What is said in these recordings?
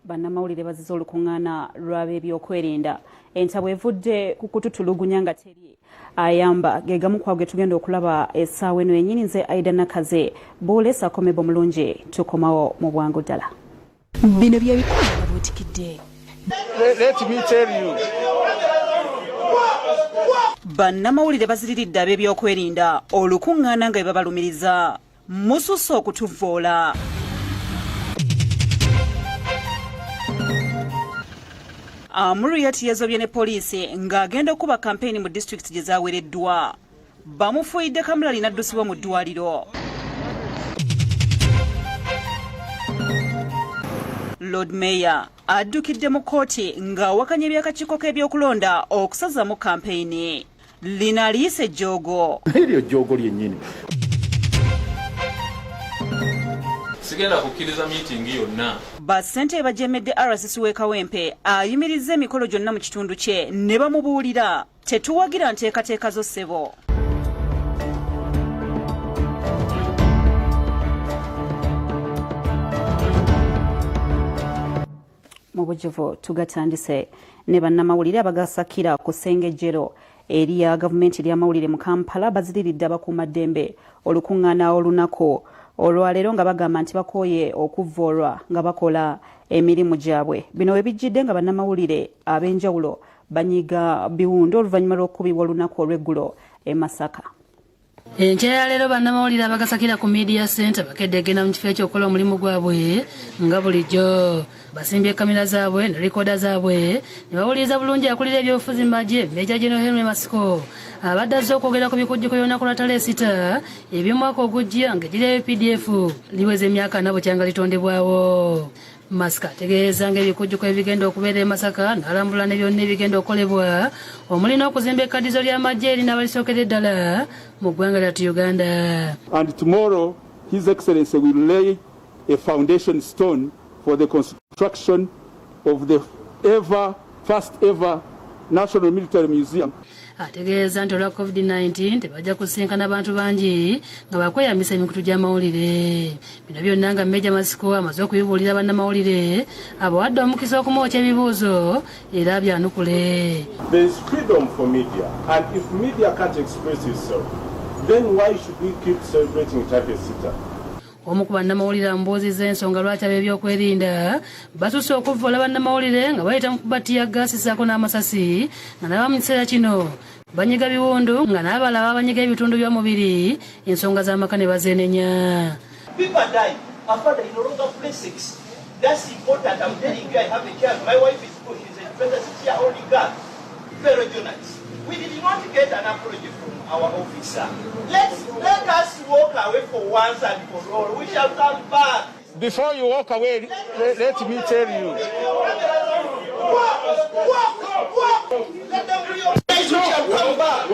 bannamawulire bazize olukuŋŋaana lw'ab'ebyokwerinda. Entabwe evudde ku kututulugunya nga teri ayamba ge gamu ku ago ge tugenda okulaba essaawa eno yennyini. Nze Aida Nakaze Buule Komebo mulungi tukomawo mu bwangu ddala. Bino bye bikulu bwetikidde. Let me tell you. Bannamawulire baziriridde ab'ebyokwerinda olukuŋŋaana nga bwe babalumiriza mususse okutuvvoola. Amuriat yazobye ne poliisi ng'agenda okuba kampeyini mu disitulikiti gye zaawereddwa. Bamufuuyidde Kamulali n'addusibwa mu ddwaliro. Lord Mayor addukidde mu kkooti ng'awakanya eby'akakiiko k'ebyokulonda okusazamu kampeyini. Lina aliyise ejjoogo. Eryo jjoogo lyennyini. Sigenda kukkiriza miitingi yonna. Bassentebe bajemedde RCC w'e Kawempe ayimirizza emikolo gyonna mu kitundu kye ne bamubuulira tetuwagira nteekateeka zo ssebo. Mu bujuvu tugatandise ne bannamawulire abagasakira ku ssengejjero eriya gavumenti ery'amawulire mu Kampala baziriridde abakuumaddembe olukuŋŋaana olunaku olwaleero nga bagamba nti bakooye okuvvoolwa nga bakola emirimu gyabwe. Bino we bijjidde nga bannamawulire ab'enjawulo banyiga biwundo oluvannyuma lw'okukubibwa olunaku olw'eggulo e Masaka. Enkyera leero bannamawulire abagasakira ku media center bakeddegenda mu kifo ekyokukola omulimu gwabwe nga bulijjo. Basimbye kamera zaabwe ne likoda zaabwe ne bawuliriza bulungi akulira ebyobufuzi magye Meja General Henry Masiko abadde azze okwogera ku bikujjuko by'olunaku lwa Ttale 6 eby'omwaka ogujja ng'eggye PDF liweza emyaka 4 bukyanga litondebwawo. Masika ategeeza ng'ebikujjuko ebigenda okubeera e Masaka n'alambula ne byonna ebigenda okukolebwa omuli n'okuzimba ekkaddizo ly'amagye erina abalisookedde ddala mu ggwanga lyattu Uganda. And tomorrow His Excellency will lay a foundation stone for the construction of the first ever National Military Museum. Ategeeza nti olwa COVID-19 tebajja kusinkana bantu bangi nga bakweyambisa emikutu gy'amawulire. Bino byonna nga Meja Masiko amaze okubibuulira bannamawulire abawadde omukisa okumwokya ebibuuzo era byanukule. There is freedom for media, and if media can't express itself, then why should we keep celebrating Ttale 6? Omu ku bannamawulire amubuuzizza ensonga lwaki ab'ebyokwerinda basusse okuvvoola bannamawulire nga bayita mu kubatiya gaasi ssaako n'amasasi nga naba mu kiseera kino banyiga biwundu nga n'abalala banyiga ebitundu by'omubiri ensonga z'amaka ne bazeenenya. People die. My father no longer plays sex. That's important. I'm telling you, I have a child. My wife is poor. She's a 26-year-old girl. Fellow journalists. We did not get an apology from our officer. Let us walk away for once and for all. We shall come back. Before you walk away, let me tell you. Walk. Let them realize we shall come back.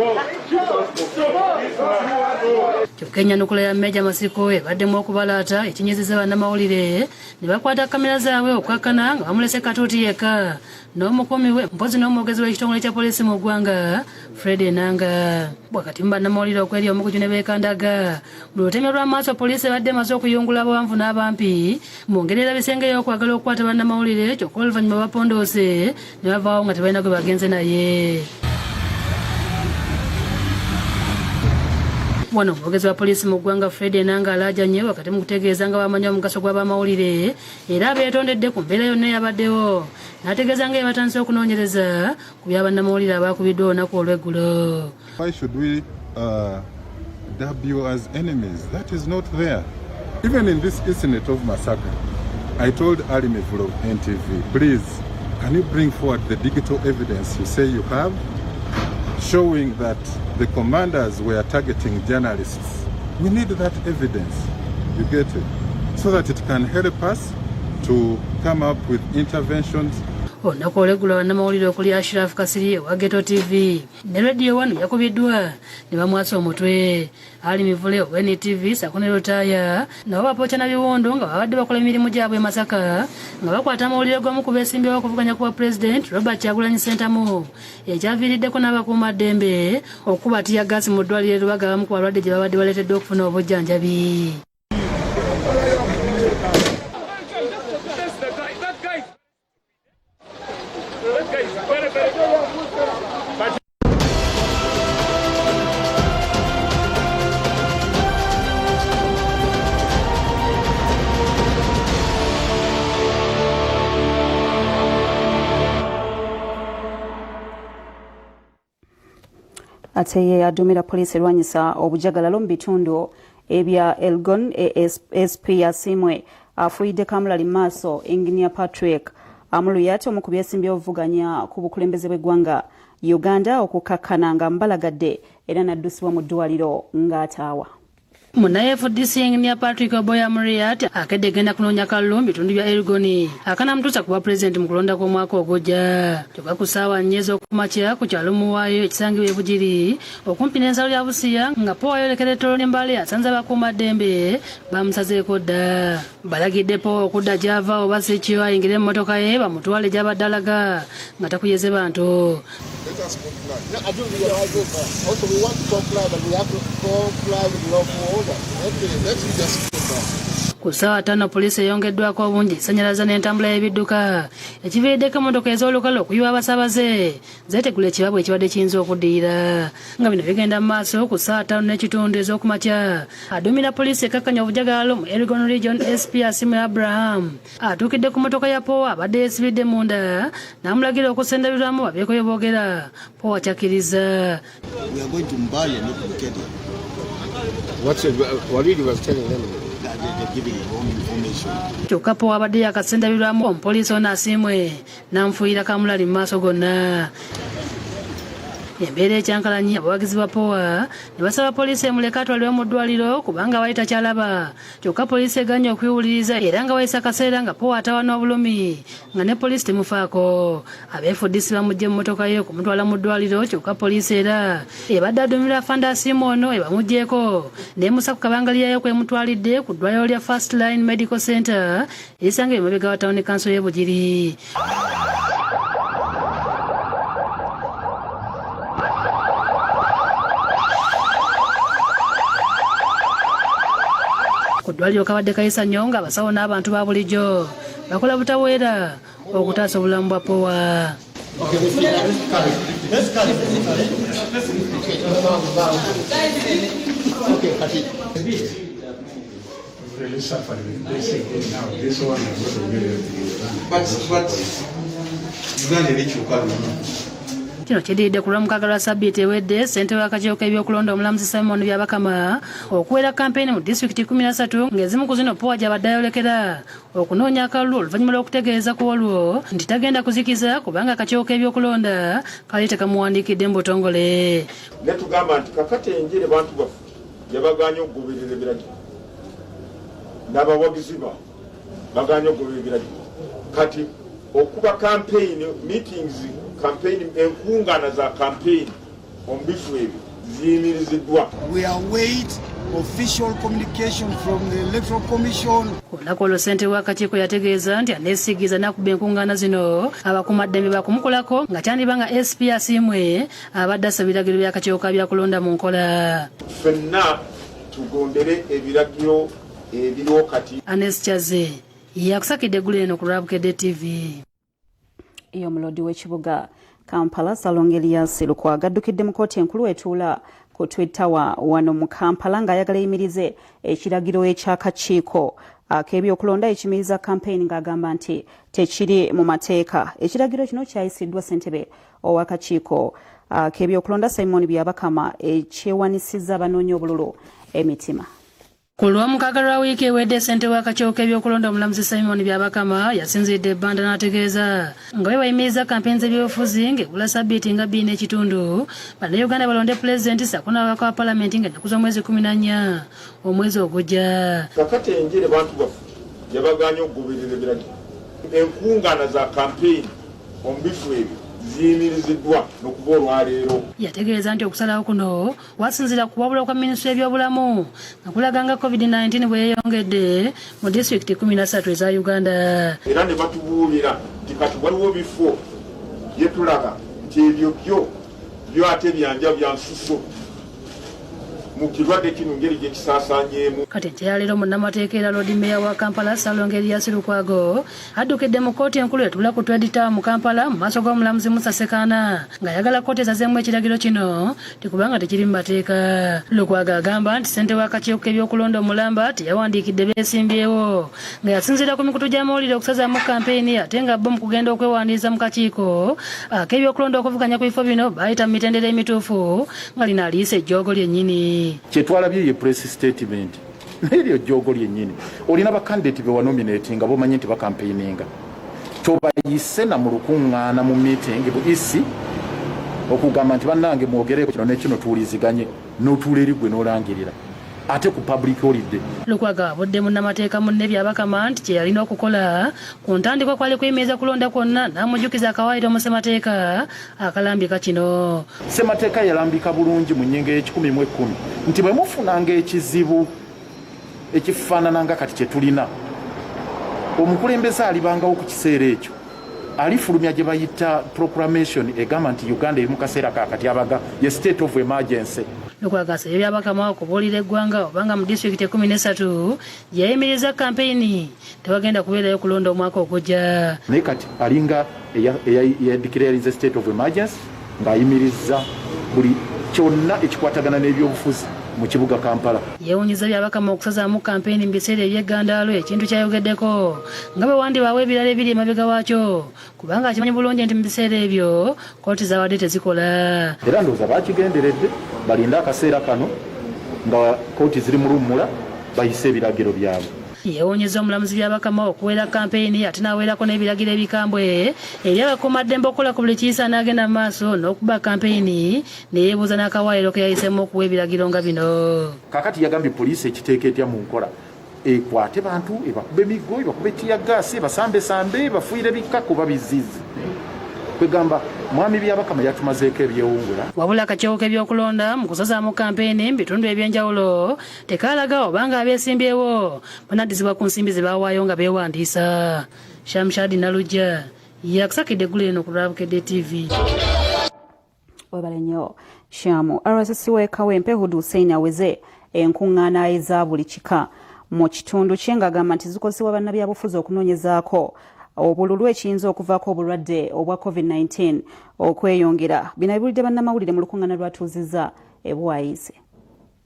Kyokka ennyanukula ya Meja Masiko ebaddemu okubalaata ekinyezeza bannamawulire ne bakwata kamera zaabwe okwakkana nga bamulese Katuuti yekka n'omukuumi we mpozi n'omwogezi w'ekitongole kya poliisi mu ggwanga Fred Enanga. Bwakati mu bannamawulire okweri omukuju ne beekandaga mu lutemya lwa maaso poliisi ebadde emaze okuyungula abawanvu n'abampi mu ngeri erabisengeyo okwagala okukwata bannamawulire kyokka oluvannyuma bapondoose ne bavaawo nga tebalina gwe bagenze naye. Wano omwogezi wa poliisi mu ggwanga Fred Enanga alaajanye wakati mu kutegeeza nga bamanya omugaso gw'abamawulire era beetondedde ku mbeera yonna eyabaddewo. N'ategeeza nga batandise okunoonyereza ku by'abannamawulire abakubiddwa olunaku olw'eggulo. Why should we dub you as enemies? That is not there. Even in this incident of massacre, I told Ali Mivulo of NTV, please, can you bring forward the digital evidence you say you have, showing that the commanders were targeting journalists? We need that evidence, you get it, so that it can help us to come up with interventions. Olunaku olw'eggulo bannamawulire okuli Ashraf Kasiri ewa Ghetto TV ne Radio 1 yakubiddwa ne bamwasa omutwe. Ali Mivule owa NTV ssaako ne Lutaaya nabo bapookya na biwundu nga babadde bakola emirimu gyabwe e Masaka nga bakwata amawulire g'omu ku beesimbyewo okuvuganya kuba President Robert Kyagulanyi Ssentamu ekyaviiriddeko n'abakuumaddembe okubatiya gaasi mu ddwaliro Lubaga abamu ku balwadde gye babadde baleeteddwa okufuna obujjanjabi. ate ye aduumira poliisi erwanyisa obujagalalo mu bitundu ebya Elgon SP Asimwe afuuyidde Kamulali maaso Engineer Patrick Amuluyate omu ku byesimbi obuvuganya ku bukulembeze bw'eggwanga Uganda okukakkana nga mbalagadde era naddusibwa mu ddwaliro ng'ataawa. Munaye FDC Engineer Patrick Oboya Muriat akedde genda kunoonya kalulu mu bitundu bya Elgoni akanamutuusa kuba pulezidenti mu kulonda kw'omwaka ogujja. Kyokka ku ssaawa 4 ez'okumakya ku kyalo Muwaayo ekisangibwa e Bugiri okumpi n'ensalo ya Busiya nga POA yolekera ettolo n'embale asanze abakuumaddembe bamusazeeko dda. Balagidde POA okudda gy'ava oba si kyo ayingire mu mmotoka ye bamutwale gy'abadde alaga nga takuyeze bantu. Let us comply. No, I don't know. Also, we want to comply, but we have to comply with lawful order. Okay, let's just comply. Ku ssaawa 5 poliisi eyongeddwako obungi esanyalaza n'entambula y'ebidduka ekiviiriddeko emmotoka ez'olukale okuyiwa abasaabaze zeetegula ekibabwa ekibadde kiyinza okuddiira. Nga bino bigenda mu maaso ku ssaawa 5 n'ekitundu ez'okumakya aduumira poliisi ekkakkanya obujagalalo mu Elgon Region SP Asimwe Abraham atuukidde ku mmotoka ya POA abadde yeesibidde munda n'amulagira okusendabirwamu babeeko bye boogera. POA kyakkiriza. We are going to Mbale, not to Kenya. What he was telling them? They're giving wrong information. Kyokka POA abadde yakasendabirwamu omupoliisi ono Asimwe n'amufuuyira Kamulali mu maaso gonna. Embeera ekyankalanye abawagizi ba POA ne basaba poliisi emuleka atwalibwe mu ddwaliro kubanga bali takyalaba. Kyokka poliisi eganye okwiwuliriza era nga wayisa akaseera nga POA atawana obulumi nga ne poliisi temufaako. Abeefudisi bamugye mu mmotoka ye okumutwala mu ddwaliro kyokka poliisi era ebadde aduumira Afande Asimwe ono ebamuggyeko n'emusa ku kabangalirayo kwemutwalidde ku ddwaliro lya First Line Medical Center erisangibwa emabega wa Town Council y'e Bugiri. Ku ddwaliro kabadde kayisa nnyo nga abasawo n'abantu ba bulijjo bakola butaweera okutaasa obulamu bwa POA. Kino kidiridde ku lw'omukaga lwa Sabbiiti ewedde ssentebe w'akakiiko k'ebyokulonda omulamuzi Simon Byabakama okuwera kampeyini mu disitulikiti 13 ng'ezimu ku zino POA gy'abadde ayolekera okunoonya akalulu oluvannyuma lw'okutegeeza ku olwo nti tagenda kuzikiza kubanga akakiiko k'ebyokulonda kali tekamuwandiikidde mu butongole. Ne tugamba nti kakati enjire bantu baffe yabaganye okugoberera ebiragiro n'abawagizi baganye okugoberera ebiragiro kati okuba campaign meetings campaign enkungana za campaign omubifu ebyo ziyimiriziddwa. We await official communication from the Electoral Commission. Olunaku olwo ssentebe w'akakiiko yategeeza nti aneesigiza n'akuba enkungana zino abakuumaddembe bakumukolako nga kyandiba nga SP Asimwe abadde asaba ebiragiro by'akakiiko ka byakulonda mu nkola. Ffenna tugondere ebiragiro ebiriwo kati. Anes Kyaze yakusakidde eggulu eno ku Lwabukedde TV. Iyo omulodi w'ekibuga Kampala Salongo Elias Lukwago addukidde mu kkooti enkulu etuula ku Twitter wano mu Kampala ng'ayagala eyimirize ekiragiro eky'akakiiko ak'ebyokulonda ekimiriza kampeyini ng'agamba nti tekiri mu mateeka. Ekiragiro kino kyayisiddwa ssentebe ow'akakiiko ak'ebyokulonda Simon Byabakama ekyewanisizza abanoonya obululu emitima. Ku lw'omukaga lwa wiiki ewedde ssentebe w'akakiiko k'ebyokulonda omulamuzi Simon Byabakama yasinzidde ebbanda n'ategeeza nga bwe bayimiriza kampeyini z'ebyobufuzi ng'egula Sabbiiti nga 2 n'ekitundu Bannayuganda balonde pulezidenti ssaako n'ababaka wa palamenti ng'ennaku z'omwezi 14 omwezi ogujja. Kakati enjire bantu baffe yabaganye okugoberera ebiragiro enkungana za kampeyini omubifu ebyo ziyimiriziddwa n'okuba olwaleero. Yategeeza nti okusalawo kuno wasinzira ku wabula kwa minisitule y'ebyobulamu nga kulaga nga COVID-19 bwe yeeyongedde mu disitulikiti 13 eza Uganda. Era ne batubuulira nti kati waliwo bifo bye tulaga nti ebyo byo ate byanja bya nsuso mu kirwadde kino ngeri gye kisaasaanyeemu. Kati nkyalero munnamateeka era Lord Mayor wa Kampala Salongeri Yasirukwago addukidde mu kkooti enkulu etula ku Trade Tower mu Kampala mu maaso g'omulamuzi Musa Sekana ng'ayagala kkooti esazeemu ekiragiro kino tikubanga tekiri mu mateeka. Lukwago agamba nti ssente w'akakiiko k'ebyokulonda omulamba teyawandiikidde beesimbyewo nga yasinziira ku mikutu gy'amawulire okusazaamu kampeyini ate nga bo mu kugenda okwewandiisa mu kakiiko ak'ebyokulonda okuvuganya ku bifo bino bayita mu mitendera emituufu nga lino aliisa ejjoogo lyennyini. Kyetwalabye ye press statement neryo ejjoogo lyennyini olina bakandidate be wanominate nga bomanyi nti bakampeyininga kyobayise na mu lukuŋŋaana mu meeting buisi okugamba nti bannange mwogereko kino nekino tuwuliziganye n'otuula eri gwe n'olangirira ate ku public holiday. Lukwago abudde munnamateeka munne byabakama nti kye yalina okukola ku ntandikwa kwali kuyimiriza kulonda kwonna n'amujjukiza akawaayiro mu ssemateeka akalambika kino. Ssemateeka yalambika bulungi mu nnyingo y'ekikumi nti bwe mufunanga ekizibu ekifaanananga kati kye tulina omukulembeze alibangawo ku kiseera ekyo alifulumya gye bayita proclamation egamba nti Uganda eri mu kaseera kaakati abaga ye state of emergency. Lukwago asabye byabakama okubuulira eggwanga obanga mu disitulikiti 13 yayimiriza kampeyini tewagenda kubeerayo kulonda omwaka ogujja. Naye kati alinga eyadikirariza state of emergency ng'ayimiriza buli kyonna ekikwatagana n'ebyobufuzi mu kibuga Kampala. Yeewunyiza byabakama okusazaamu kampeyini mu biseera eby'eggandaalo ekintu kyayogeddeko nga bwe wandi baawe ebirala ebiri emabega waakyo kubanga akimanyi bulungi nti mu biseera ebyo kkooti zaabadde tezikola. Era ndowooza baakigenderedde balinda akaseera kano nga kkooti ziri mu lummula bayise ebiragiro byabwe. Yeewunyiza omulamuzi byabakama okuwera kampeyini ate n'aweerako n'ebiragiro ebikambwe eri abakuumaddembe okukola ku buli kiyisa n'agenda mu maaso n'okuba kampeyini neyeebuuza n'akawaayiro ke yayiseemu okuwa ebiragiro nga bino. Kaakati yagambye poliisi ekiteeka etya mu nkola ekwate bantu ebakube emiggo ebakube tiyagaasi ebasambesambe bafuuyire bikkaku babizizi kwegamba mwami byabakama yatumazeeko ebyewungula. Wabula akakiiko k'ebyokulonda mu kusazaamu kampeyini mu bitundu eby'enjawulo tekaalaga obanga abeesimbyewo banaddizibwa ku nsimbi ze baawaayo nga beewandiisa. Shamshadi Nalujja yakusakidde eggulu eno ku Lwabukedde TV. Webale nnyo Shamu. RSS w'e Kawempe Hussein aweze enkuŋŋaana eza buli kika mu kitundu kye ng'agamba nti zikozesebwa bannabyabufuzi okunoonyezaako obululu ekiyinza okuvaako obulwadde obwa COVID-19 okweyongera. Bino biwulidde bannamawulire mu lukuŋŋaana lwatuuzizza e Bwaise.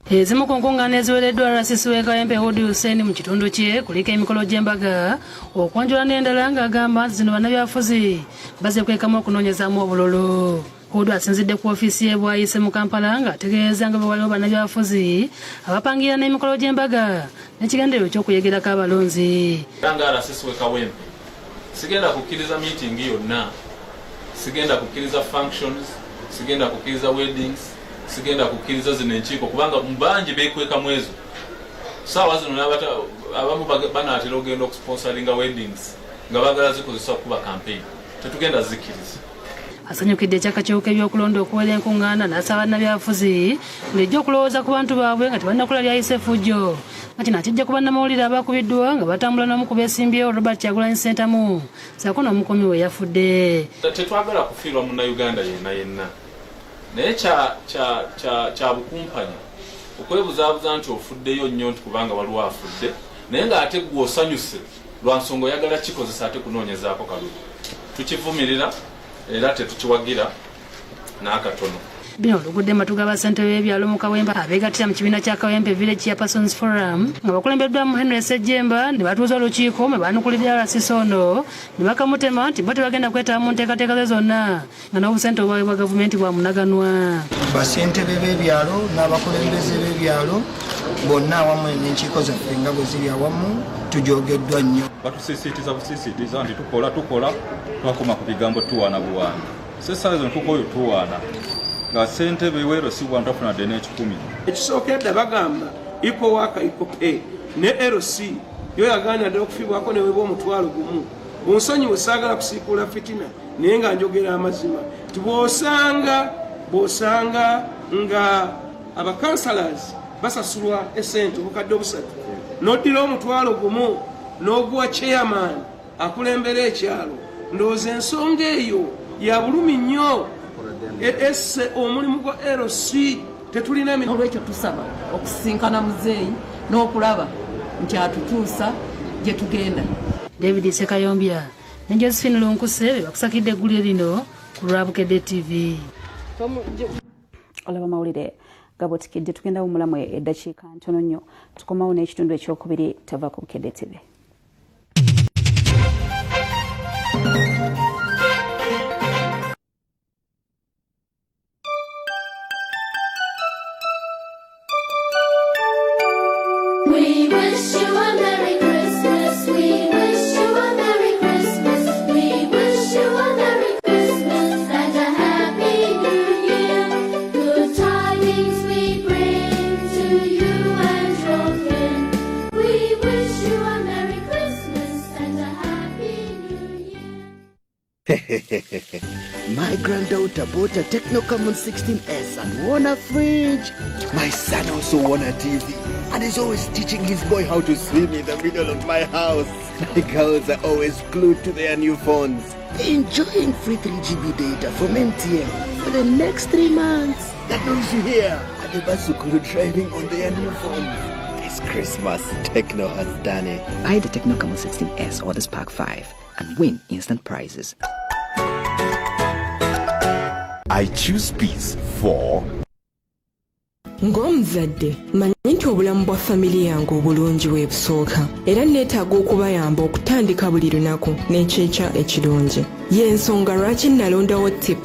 Ezimu ku nkuŋŋaana eziweereddwa RSS w'e Kawempe Hussein mu kitundu kye kuliko emikolo gy'embaga okwanjula n'endala ng'agamba nti zino bannabyabufuzi bazekwekamu okunoonyezaamu obululu. Hudu asinzidde ku ofiisi y'e Bwaise mu Kampala ng'ategeeza nga bwe waliwo bannabyabufuzi abapangira n'emikolo gy'embaga n'ekigendererwa ky'okuyegerako abalonzi. Nga RSS w'e Kawempe sigenda kukkiriza meeting yonna, sigenda kukkiriza functions, sigenda kukkiriza weddings, sigenda kukkiriza zino enkiiko kubanga mubangi beekwekamu ezo. Saawa zino abamu banaatera ogenda okusponsoringa weddings nga baagala zikozesa okuba campaign. Tetugenda zikkiriza. Asanyukidde ekyakakiiko k'ebyokulonda okuwera enkuŋŋaana n'asaba bannabyabufuzi bulijjo okulowooza ku bantu baabwe nga tebannakola lyayise effujjo. Nga kino akijja ku bannamawulire abakubiddwa nga batambula n'omu ku beesimbyewo Robert Kyagulanyi Ssentamu ssaako n'omukuumi we yafudde. Tetwagala kufiirwa munnayuganda yenna naye kya bukumpanya okwebuzaabuza nti ofuddeyo nnyo nti kubanga waliwo afudde naye ng'ate gwe osanyuse lwa nsonga oyagala kikozesa ate kunoonyezaako kalulu. Tukivumirira era tetukiwagira n'akatono. Bino olugudde matu g'abassentebe b'ebyalo mu Kawempe abeegattira mu kibiina kya Kawempe Village Chairpersons Forum nga bakulembeddwamu Henry Ssejjemba ne batuuza olukiiko mwe baanukulira RSS ono ne bakamutema nti bo tebagenda kwetaba mu nteekateeka ze zonna nga n'obusente obwawe bwa gavumenti bwa munaganwa. Bassentebe b'ebyalo n'abakulembeze b'ebyalo bonna awamu n'enkiiko zaffe nga bwe ziri awamu tujogeddwa nnyo. Batusisiitiza busisiitiza nti tukola twakoma ku bigambo tuwaana buwaana. Sessaawa zino tukoyo tuwaana nga ssentebe weero si bwantu afunadde n'ekikumi. Ekisookedde bagamba POA ne LC yo yagaana ddala okufiibwako ne weebwa omutwalo gumu. Bonsonyiwe saagala kusiikuula fitina naye nga njogera amazima nti bw'osanga nga abakansalas basasulwa essente obukadde obusatu n'oddira omutwalo gumu n'oguwa chairman akulembera ekyalo ndowooza ensonga eyo ya bulumi nnyo. Esse omulimu gwa LC tetulina olwekyo tusaba okusinkana muzeeyi n'okulaba nti atutuusa gye tugenda. David Sekayombya ne Josephine Lunkuse bakusakidde eggulire lino ku Lwabukedde TV. Olaba mawulire gabotikidde tugenda wumulamu eddakiika ntono nnyo tukomawo n'ekitundu ekyokubiri tava ku Bukedde TV. We wish you a Merry Christmas. We wish you a Merry Christmas. We wish you a Merry Christmas and a Happy New Year. Good tidings we bring to you and your kin. We wish you a Merry Christmas and a Happy New Year. My granddaughter bought a Techno Common 16S and won a fridge. My son also won a TV and is always teaching his boy how to swim in the middle of my house. My girls are always glued to their new phones, enjoying free 3GB data from MTN for the next 3 months. That means you hear Adebasukuru driving on their new phones. This Christmas, Techno has done it. Buy the Techno Common 16S or the Spark 5 and win instant prizes. I choose peace for ng'omuzadde manyi nti obulamu bwa famire yange obulungi bwebusooka era neetaaga okubayamba okutandika buli lunaku n'ekyekya ekirungi y'ensonga lwaki nalondawo tip